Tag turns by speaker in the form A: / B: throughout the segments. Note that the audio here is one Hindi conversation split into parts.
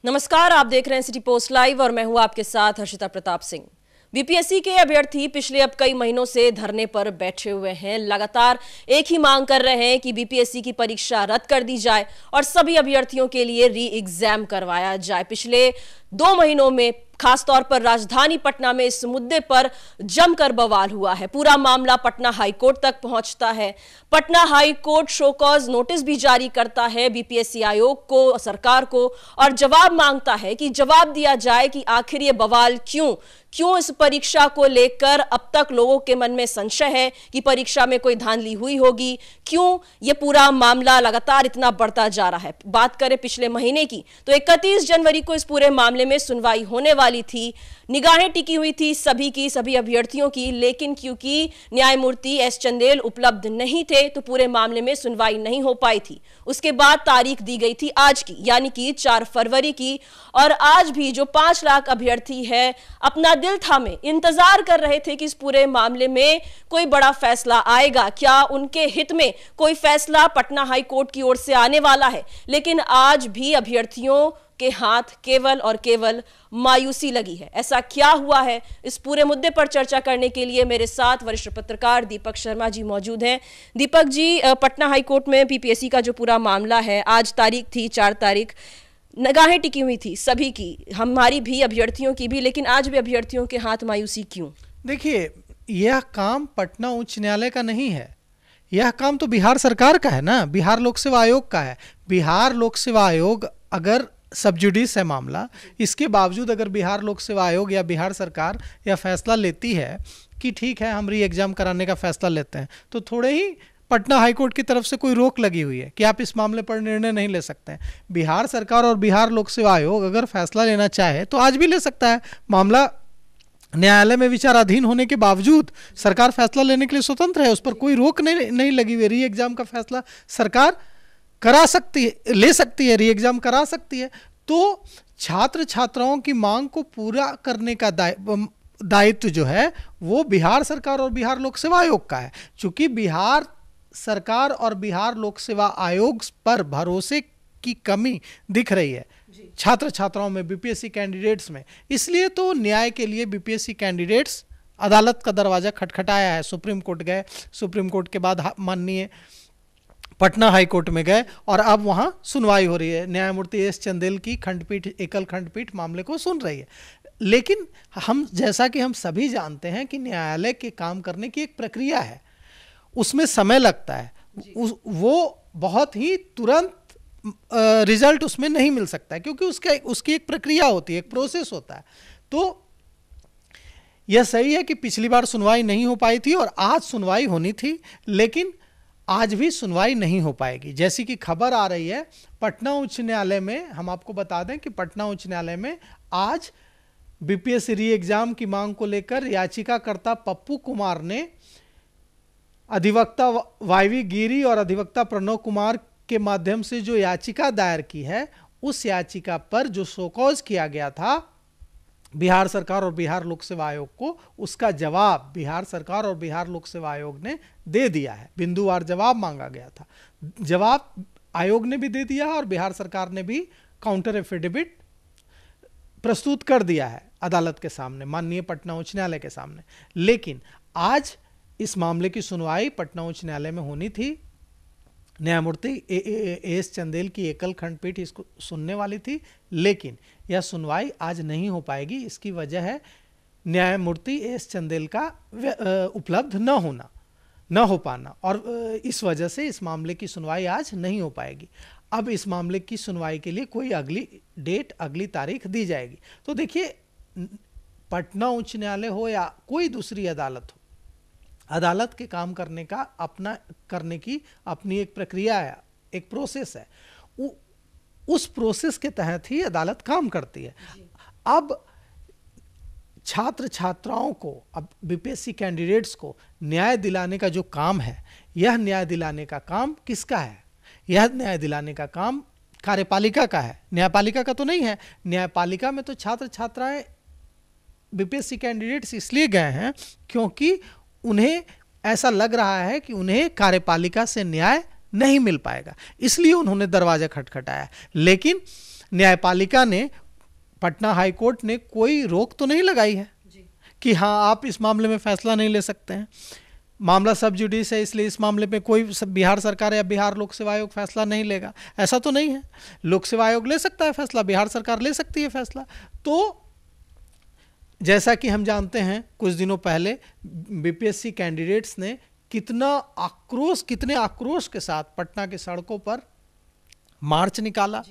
A: नमस्कार, आप देख रहे हैं सिटी पोस्ट लाइव और मैं हूं आपके साथ हर्षिता प्रताप सिंह। बीपीएससी के अभ्यर्थी पिछले अब कई महीनों से धरने पर बैठे हुए हैं। लगातार एक ही मांग कर रहे हैं कि बीपीएससी की परीक्षा रद्द कर दी जाए और सभी अभ्यर्थियों के लिए री एग्जाम करवाया जाए। पिछले 2 महीनों में खासतौर पर राजधानी पटना में इस मुद्दे पर जमकर बवाल हुआ है। पूरा मामला पटना हाईकोर्ट तक पहुंचता है। Patna high court show cause notice भी जारी करता है बीपीएससी आयोग को, सरकार को, और जवाब मांगता है कि जवाब दिया जाए कि आखिर ये बवाल क्यों इस परीक्षा को लेकर अब तक लोगों के मन में संशय है कि परीक्षा में कोई धांधली हुई होगी। क्यों ये पूरा मामला लगातार इतना बढ़ता जा रहा है। बात करें पिछले महीने की तो 31 जनवरी को इस पूरे मामले में सुनवाई होने वाली थी। निगाहें टिकी हुई थी सभी अभ्यर्थियों की, लेकिन क्योंकि न्यायमूर्ति एस चंदेल उपलब्ध नहीं थे तो पूरे मामले में सुनवाई नहीं हो पाई थी। उसके बाद तारीख दी गई थी आज की, यानी कि 4 फरवरी की, और आज भी जो 5 लाख अभ्यर्थी है अपना दिल थामे इंतजार कर रहे थे कि इस पूरे मामले में कोई बड़ा फैसला आएगा, क्या उनके हित में कोई फैसला पटना हाई कोर्ट की ओर से आने वाला है। लेकिन आज भी अभ्यर्थियों के हाथ केवल और केवल मायूसी लगी है। ऐसा क्या हुआ है, इस पूरे मुद्दे पर चर्चा करने के लिए मेरे साथ वरिष्ठ पत्रकार दीपक शर्मा जी मौजूद हैं। दीपक जी, पटना हाई कोर्ट में बीपीएससी का जो पूरा मामला है, आज तारीख थी 4 तारीख, निगाहें टिकी हुई थी सभी की, हमारी भी, अभ्यर्थियों की भी, लेकिन आज भी अभ्यर्थियों के हाथ मायूसी क्यों?
B: देखिए, यह काम पटना उच्च न्यायालय का नहीं है, यह काम तो बिहार सरकार का है ना, बिहार लोक सेवा आयोग का है। बिहार लोक सेवा आयोग अगर सब जुडिस है मामला, इसके बावजूद अगर बिहार लोक सेवा आयोग या बिहार सरकार यह फैसला लेती है कि ठीक है हम री एग्जाम कराने का फैसला लेते हैं, तो थोड़े ही पटना हाईकोर्ट की तरफ से कोई रोक लगी हुई है कि आप इस मामले पर निर्णय नहीं ले सकते हैं। बिहार सरकार और बिहार लोक सेवा आयोग अगर फैसला लेना चाहे तो आज भी ले सकता है। मामला न्यायालय में विचाराधीन होने के बावजूद सरकार फैसला लेने के लिए स्वतंत्र है, उस पर कोई रोक नहीं लगी हुई। री एग्जाम का फैसला सरकार करा सकती है, ले सकती है, री एग्जाम करा सकती है। तो छात्र छात्राओं की मांग को पूरा करने का दायित्व जो है वो बिहार सरकार और बिहार लोक सेवा आयोग का है। चूंकि बिहार सरकार और बिहार लोक सेवा आयोग पर भरोसे की कमी दिख रही है छात्र छात्राओं में, बीपीएससी कैंडिडेट्स में, इसलिए तो न्याय के लिए बीपीएससी कैंडिडेट्स अदालत का दरवाजा खटखटाया है। सुप्रीम कोर्ट गए, सुप्रीम कोर्ट के बाद माननीय पटना हाई कोर्ट में गए और अब वहां सुनवाई हो रही है। न्यायमूर्ति एस चंदेल की खंडपीठ, एकल खंडपीठ मामले को सुन रही है। लेकिन जैसा कि हम सभी जानते हैं कि न्यायालय के काम करने की एक प्रक्रिया है, उसमें समय लगता है, वो बहुत ही तुरंत रिजल्ट उसमें नहीं मिल सकता है, क्योंकि उसकी एक प्रक्रिया होती है, एक प्रोसेस होता है। तो यह सही है कि पिछली बार सुनवाई नहीं हो पाई थी और आज सुनवाई होनी थी, लेकिन आज भी सुनवाई नहीं हो पाएगी। जैसी कि खबर आ रही है पटना उच्च न्यायालय में, हम आपको बता दें कि पटना उच्च न्यायालय में आज बीपीएससी री एग्जाम की मांग को लेकर याचिकाकर्ता पप्पू कुमार ने अधिवक्ता वाईवी गिरी और अधिवक्ता प्रणव कुमार के माध्यम से जो याचिका दायर की है, उस याचिका पर जो शोकॉज किया गया था बिहार सरकार और बिहार लोक सेवा आयोग को, उसका जवाब बिहार सरकार और बिहार लोक सेवा आयोग ने दे दिया है। बिंदुवार जवाब मांगा गया था, जवाब आयोग ने भी दे दिया और बिहार सरकार ने भी काउंटर एफिडेविट प्रस्तुत कर दिया है अदालत के सामने, माननीय पटना उच्च न्यायालय के सामने। लेकिन आज इस मामले की सुनवाई पटना उच्च न्यायालय में होनी थी। न्यायमूर्ति एस चंदेल की एकल खंडपीठ इसको सुनने वाली थी, लेकिन यह सुनवाई आज नहीं हो पाएगी। इसकी वजह है न्यायमूर्ति एस चंदेल का उपलब्ध न हो पाना, और इस वजह से इस मामले की सुनवाई आज नहीं हो पाएगी। अब इस मामले की सुनवाई के लिए कोई अगली डेट, अगली तारीख दी जाएगी। तो देखिए, पटना उच्च न्यायालय हो या कोई दूसरी अदालत हो, अदालत के काम करने की अपनी एक प्रक्रिया है, एक प्रोसेस है। उस प्रोसेस के तहत ही अदालत काम करती है। अब छात्र छात्राओं को, अब बीपीएससी कैंडिडेट्स को न्याय दिलाने का जो काम है, यह न्याय दिलाने का काम किसका है? यह न्याय दिलाने का काम कार्यपालिका का है, न्यायपालिका का तो नहीं है। न्यायपालिका में तो छात्र छात्राएं, बीपीएससी कैंडिडेट्स इसलिए गए हैं क्योंकि उन्हें ऐसा लग रहा है कि उन्हें कार्यपालिका से न्याय नहीं मिल पाएगा, इसलिए उन्होंने दरवाजा खटखटाया। लेकिन न्यायपालिका ने, पटना हाई कोर्ट ने कोई रोक तो नहीं लगाई है कि हाँ आप इस मामले में फैसला नहीं ले सकते हैं, मामला सब जुडिस है, इसलिए इस मामले में कोई बिहार सरकार या बिहार लोक सेवा आयोग फैसला नहीं लेगा, ऐसा तो नहीं है। लोक सेवा आयोग ले सकता है फैसला, बिहार सरकार ले सकती है फैसला। तो जैसा कि हम जानते हैं, कुछ दिनों पहले बीपीएससी कैंडिडेट्स ने कितने आक्रोश के साथ पटना की सड़कों पर मार्च निकाला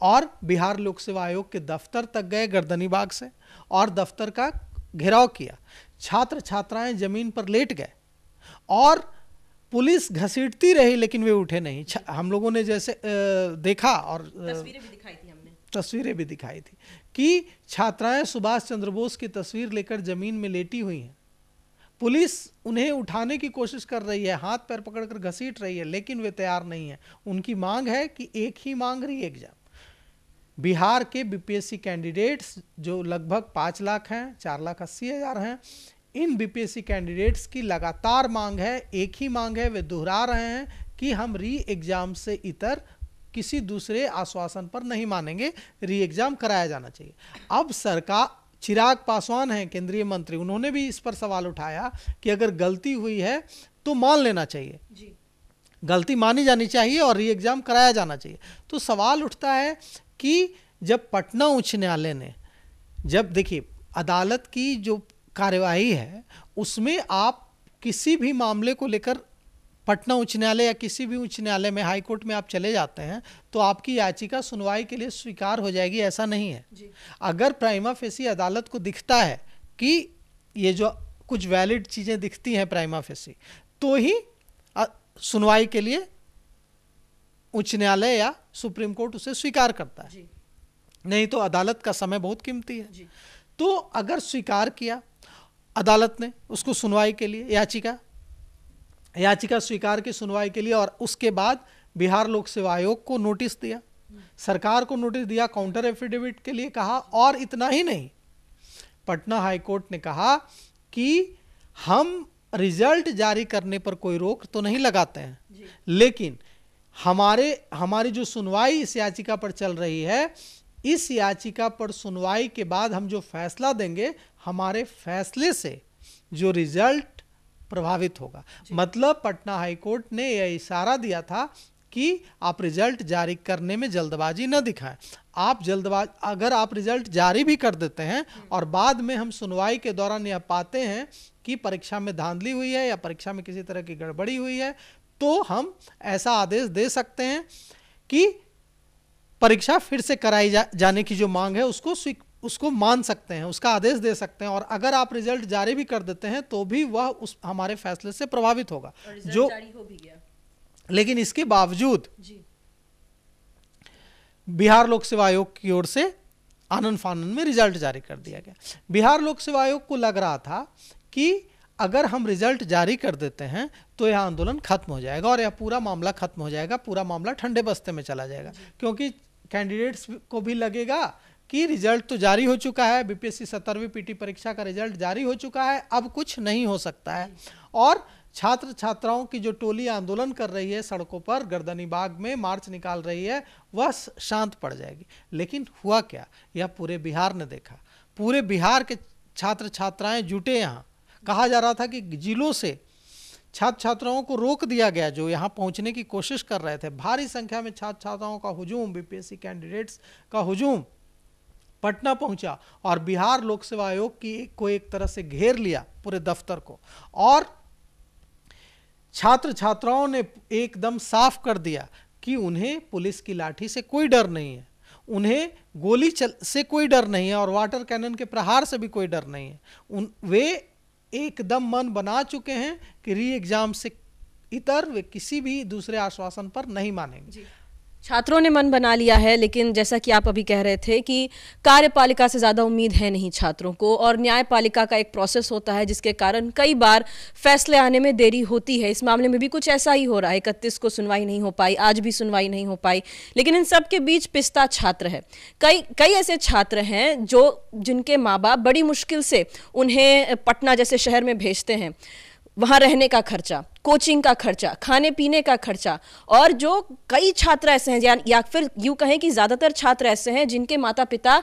B: और बिहार लोक सेवा आयोग के दफ्तर तक गए गर्दनी बाग से और दफ्तर का घेराव किया। छात्र छात्राएं जमीन पर लेट गए और पुलिस घसीटती रही, लेकिन वे उठे नहीं। हम लोगों ने जैसे देखा और तस्वीरें भी दिखाई थी कि छात्राएं सुभाष चंद्र बोस की तस्वीर लेकर जमीन में लेटी हुई हैं। पुलिस उन्हें उठाने की कोशिश कर रही है, हाथ पैर पकड़कर घसीट रही है, लेकिन वे तैयार नहीं है। उनकी मांग है कि एक ही मांग री एग्जाम। बिहार के बीपीएससी कैंडिडेट्स जो लगभग 5 लाख हैं, 4,80,000 हैं, इन बीपीएससी कैंडिडेट्स की लगातार मांग है, एक ही मांग है, वे दोहरा रहे हैं कि हम री एग्जाम से इतर किसी दूसरे आश्वासन पर नहीं मानेंगे, री एग्जाम कराया जाना चाहिए। अब सरकार, चिराग पासवान हैं केंद्रीय मंत्री, उन्होंने भी इस पर सवाल उठाया कि अगर गलती हुई है तो मान लेना चाहिए जी। गलती मानी जानी चाहिए और री एग्जाम कराया जाना चाहिए। तो सवाल उठता है कि जब पटना उच्च न्यायालय ने, जब देखिए अदालत की जो कार्यवाही है उसमें आप किसी भी मामले को लेकर पटना उच्च न्यायालय या किसी भी उच्च न्यायालय में, हाई कोर्ट में आप चले जाते हैं तो आपकी याचिका सुनवाई के लिए स्वीकार हो जाएगी, ऐसा नहीं है जी। अगर प्राइमा फेसी अदालत को दिखता है कि ये जो कुछ वैलिड चीज़ें दिखती हैं प्राइमा फेसी, तो ही सुनवाई के लिए उच्च न्यायालय या सुप्रीम कोर्ट उसे स्वीकार करता है जी। नहीं तो अदालत का समय बहुत कीमती है जी। तो अगर स्वीकार किया अदालत ने उसको सुनवाई के लिए, याचिका स्वीकार की सुनवाई के लिए, और उसके बाद बिहार लोक सेवा आयोग को नोटिस दिया, सरकार को नोटिस दिया, काउंटर एफिडेविट के लिए कहा, और इतना ही नहीं, पटना हाई कोर्ट ने कहा कि हम रिजल्ट जारी करने पर कोई रोक तो नहीं लगाते हैं, लेकिन हमारी जो सुनवाई इस याचिका पर चल रही है, इस याचिका पर सुनवाई के बाद हम जो फैसला देंगे, हमारे फैसले से जो रिजल्ट प्रभावित होगा। मतलब पटना हाई कोर्ट ने यह इशारा दिया था कि आप रिजल्ट जारी करने में जल्दबाजी न दिखाएं। अगर आप रिजल्ट जारी भी कर देते हैं और बाद में हम सुनवाई के दौरान यह पाते हैं कि परीक्षा में धांधली हुई है या परीक्षा में किसी तरह की गड़बड़ी हुई है, तो हम ऐसा आदेश दे सकते हैं कि परीक्षा फिर से कराई जाने की जो मांग है उसको मान सकते हैं, उसका आदेश दे सकते हैं। और अगर आप रिजल्ट जारी भी कर देते हैं तो भी वह हमारे फैसले से प्रभावित होगा, जो जारी हो भी गया। लेकिन इसके बावजूद बिहार लोक सेवा आयोग की ओर से आनन फानन में रिजल्ट जारी कर दिया गया। बिहार लोक सेवा आयोग को लग रहा था कि अगर हम रिजल्ट जारी कर देते हैं तो यह आंदोलन खत्म हो जाएगा और यह पूरा मामला खत्म हो जाएगा, पूरा मामला ठंडे बस्ते में चला जाएगा, क्योंकि कैंडिडेट्स को भी लगेगा कि रिजल्ट तो जारी हो चुका है, बीपीएससी 17वीं पीटी परीक्षा का रिजल्ट जारी हो चुका है, अब कुछ नहीं हो सकता है। और छात्र छात्राओं की जो टोली आंदोलन कर रही है, सड़कों पर गर्दनी बाग में मार्च निकाल रही है, वह शांत पड़ जाएगी। लेकिन हुआ क्या, यह पूरे बिहार ने देखा। पूरे बिहार के छात्र छात्राएं जुटे यहाँ। कहा जा रहा था कि जिलों से छात्र छात्राओं को रोक दिया गया जो यहाँ पहुँचने की कोशिश कर रहे थे। भारी संख्या में छात्र छात्राओं का हुजूम, बीपीएससी कैंडिडेट्स का हुजूम पटना पहुंचा और बिहार लोक सेवा आयोग को एक तरह से घेर लिया, पूरे दफ्तर को। और छात्र छात्राओं ने एकदम साफ कर दिया कि उन्हें पुलिस की लाठी से कोई डर नहीं है, उन्हें गोली से कोई डर नहीं है और वाटर कैनन के प्रहार से भी कोई डर नहीं है। वे एकदम मन बना चुके हैं कि री एग्जाम से इतर वे किसी भी दूसरे आश्वासन पर नहीं मानेंगे।
A: छात्रों ने मन बना लिया है, लेकिन जैसा कि आप अभी कह रहे थे कि कार्यपालिका से ज़्यादा उम्मीद है नहीं छात्रों को, और न्यायपालिका का एक प्रोसेस होता है जिसके कारण कई बार फैसले आने में देरी होती है। इस मामले में भी कुछ ऐसा ही हो रहा है। 31 को सुनवाई नहीं हो पाई, आज भी सुनवाई नहीं हो पाई, लेकिन इन सब के बीच पिस्ता छात्र है। कई ऐसे छात्र हैं जिनके माँ बाप बड़ी मुश्किल से उन्हें पटना जैसे शहर में भेजते हैं। वहां रहने का खर्चा, कोचिंग का खर्चा, खाने पीने का खर्चा, और जो कई छात्र ऐसे हैं या फिर यूं कहें कि ज्यादातर छात्र ऐसे हैं जिनके माता पिता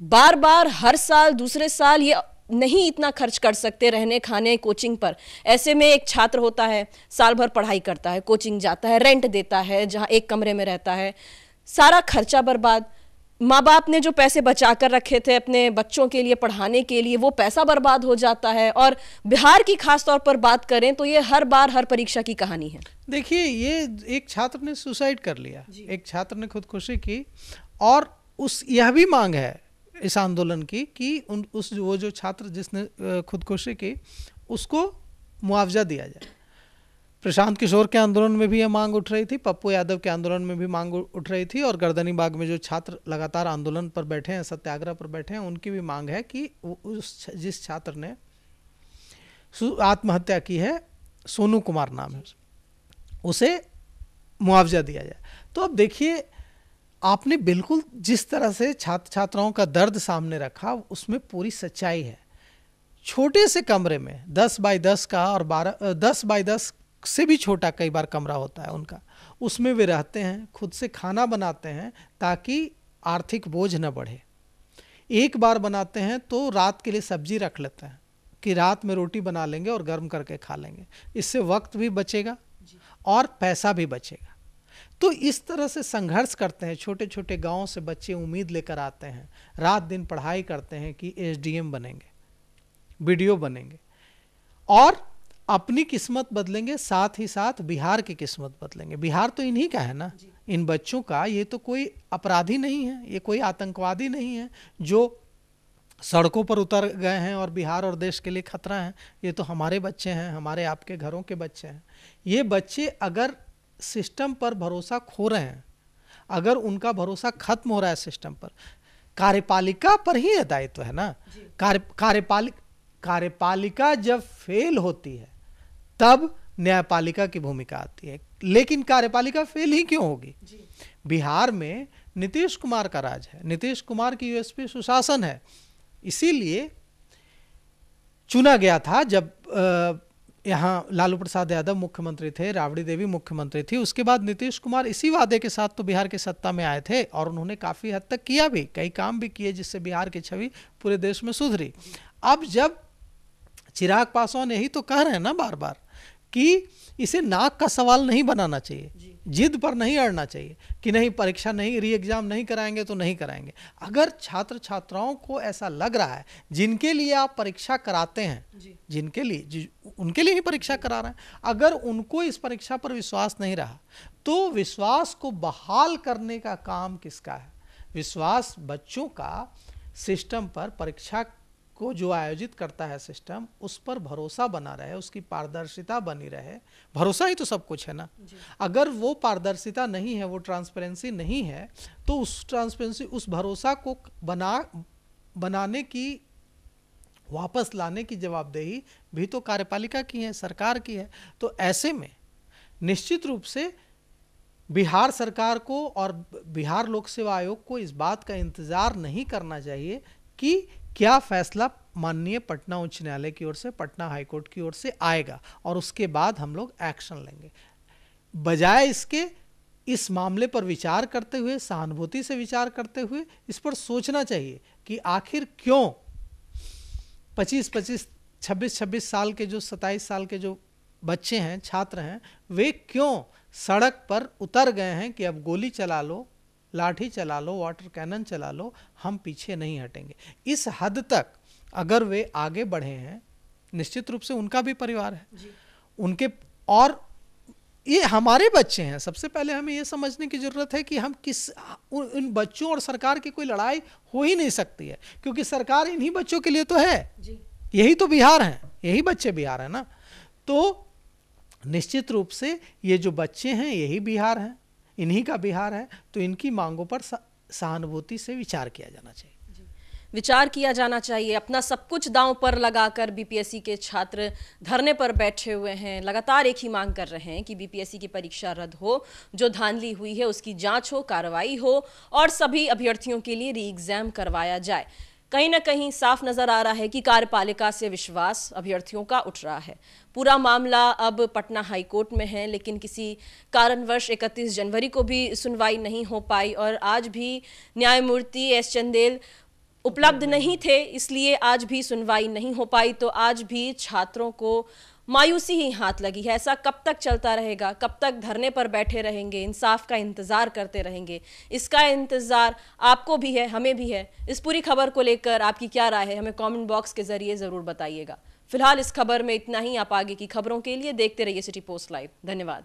A: बार बार हर साल दूसरे साल ये नहीं इतना खर्च कर सकते रहने खाने कोचिंग पर। ऐसे में एक छात्र होता है, साल भर पढ़ाई करता है, कोचिंग जाता है, रेंट देता है जहां एक कमरे में रहता है, सारा खर्चा बर्बाद। माँ बाप ने जो पैसे बचा कर रखे थे अपने बच्चों के लिए पढ़ाने के लिए, वो पैसा बर्बाद हो जाता है। और बिहार की खास तौर पर बात करें तो ये हर बार हर परीक्षा की कहानी है।
B: देखिए, ये एक छात्र ने सुसाइड कर लिया, एक छात्र ने खुदकुशी की, और यह भी मांग है इस आंदोलन की कि वो जो छात्र जिसने खुदकुशी की उसको मुआवजा दिया जाए। प्रशांत किशोर के आंदोलन में भी यह मांग उठ रही थी, पप्पू यादव के आंदोलन में भी मांग उठ रही थी, और गर्दनी बाग में जो छात्र लगातार आंदोलन पर बैठे हैं, सत्याग्रह पर बैठे हैं, उनकी भी मांग है कि जिस छात्र ने आत्महत्या की है, सोनू कुमार नाम है, उसे मुआवजा दिया जाए। तो अब देखिए, आपने बिल्कुल जिस तरह से छात्र छात्राओं का दर्द सामने रखा उसमें पूरी सच्चाई है। छोटे से कमरे में 10 बाय 10 का और 10 बाय 10 से भी छोटा कई बार कमरा होता है उनका, उसमें वे रहते हैं, खुद से खाना बनाते हैं ताकि आर्थिक बोझ न बढ़े। एक बार बनाते हैं तो रात के लिए सब्जी रख लेते हैं कि रात में रोटी बना लेंगे और गर्म करके खा लेंगे, इससे वक्त भी बचेगा और पैसा भी बचेगा। तो इस तरह से संघर्ष करते हैं। छोटे छोटे गाँव से बच्चे उम्मीद लेकर आते हैं, रात दिन पढ़ाई करते हैं कि SDM बनेंगे, BDO बनेंगे और अपनी किस्मत बदलेंगे, साथ ही साथ बिहार की किस्मत बदलेंगे। बिहार तो इन्हीं का है ना, इन बच्चों का। ये तो कोई अपराधी नहीं है, ये कोई आतंकवादी नहीं है जो सड़कों पर उतर गए हैं और बिहार और देश के लिए खतरा है। ये तो हमारे बच्चे हैं, हमारे आपके घरों के बच्चे हैं। ये बच्चे अगर सिस्टम पर भरोसा खो रहे हैं, अगर उनका भरोसा खत्म हो रहा है सिस्टम पर, कार्यपालिका पर ही दायित्व है ना। कार्यपालिका जब फेल होती है तब न्यायपालिका की भूमिका आती है, लेकिन कार्यपालिका फेल ही क्यों होगी? बिहार में नीतीश कुमार का राज है, नीतीश कुमार की USP सुशासन है, इसीलिए चुना गया था। जब यहाँ लालू प्रसाद यादव मुख्यमंत्री थे, राबड़ी देवी मुख्यमंत्री थी, उसके बाद नीतीश कुमार इसी वादे के साथ तो बिहार की सत्ता में आए थे और उन्होंने काफ़ी हद तक किया भी, कई काम भी किए जिससे बिहार की छवि पूरे देश में सुधरी। अब जब चिराग पासवान यही तो कह रहे हैं ना बार बार कि इसे नाक का सवाल नहीं बनाना चाहिए, जिद पर नहीं अड़ना चाहिए कि नहीं परीक्षा नहीं, री एग्जाम नहीं कराएंगे तो नहीं कराएंगे। अगर छात्र छात्राओं को ऐसा लग रहा है, जिनके लिए आप परीक्षा कराते हैं, जिनके लिए उनके लिए ही परीक्षा करा रहे हैं, अगर उनको इस परीक्षा पर विश्वास नहीं रहा तो विश्वास को बहाल करने का काम किसका है? विश्वास बच्चों का सिस्टम पर, परीक्षा को जो आयोजित करता है सिस्टम, उस पर भरोसा बना रहे, उसकी पारदर्शिता बनी रहे। भरोसा ही तो सब कुछ है ना। अगर वो पारदर्शिता नहीं है, वो ट्रांसपेरेंसी नहीं है, तो उस ट्रांसपेरेंसी, उस भरोसा को बनाने की, वापस लाने की जवाबदेही भी तो कार्यपालिका की है, सरकार की है। तो ऐसे में निश्चित रूप से बिहार सरकार को और बिहार लोक सेवा आयोग को इस बात का इंतजार नहीं करना चाहिए कि क्या फैसला माननीय पटना उच्च न्यायालय की ओर से, पटना हाईकोर्ट की ओर से आएगा और उसके बाद हम लोग एक्शन लेंगे। बजाय इसके, इस मामले पर विचार करते हुए, सहानुभूति से विचार करते हुए इस पर सोचना चाहिए कि आखिर क्यों 25-25, 26-26 साल के, जो 27 साल के जो बच्चे हैं, छात्र हैं, वे क्यों सड़क पर उतर गए हैं कि अब गोली चला लो, लाठी चला लो, वाटर कैनन चला लो, हम पीछे नहीं हटेंगे। इस हद तक अगर वे आगे बढ़े हैं, निश्चित रूप से उनका भी परिवार है, उनके, और ये हमारे बच्चे हैं। सबसे पहले हमें ये समझने की जरूरत है कि हम उन बच्चों और सरकार की कोई लड़ाई हो ही नहीं सकती है, क्योंकि सरकार इन्हीं बच्चों के लिए तो है। यही तो बिहार है, यही बच्चे बिहार है ना। तो निश्चित रूप से ये जो बच्चे हैं यही बिहार हैं, इन्हीं का बिहार है। तो इनकी मांगों पर सहानुभूति से विचार किया जाना चाहिए,
A: विचार किया जाना चाहिए। अपना सब कुछ दांव पर लगाकर BPSC के छात्र धरने पर बैठे हुए हैं, लगातार एक ही मांग कर रहे हैं कि BPSC की परीक्षा रद्द हो, जो धांधली हुई है उसकी जांच हो, कार्रवाई हो और सभी अभ्यर्थियों के लिए री एग्जाम करवाया जाए। कहीं ना कहीं साफ नजर आ रहा है कि कार्यपालिका से विश्वास अभ्यर्थियों का उठ रहा है। पूरा मामला अब पटना हाईकोर्ट में है, लेकिन किसी कारणवश 31 जनवरी को भी सुनवाई नहीं हो पाई और आज भी न्यायमूर्ति एस चंदेल उपलब्ध नहीं थे, इसलिए आज भी सुनवाई नहीं हो पाई। तो आज भी छात्रों को मायूसी ही हाथ लगी है। ऐसा कब तक चलता रहेगा? कब तक धरने पर बैठे रहेंगे, इंसाफ का इंतजार करते रहेंगे? इसका इंतजार आपको भी है, हमें भी है। इस पूरी खबर को लेकर आपकी क्या राय है, हमें कमेंट बॉक्स के जरिए जरूर बताइएगा। फिलहाल इस खबर में इतना ही। आप आगे की खबरों के लिए देखते रहिए सिटी पोस्ट लाइव। धन्यवाद।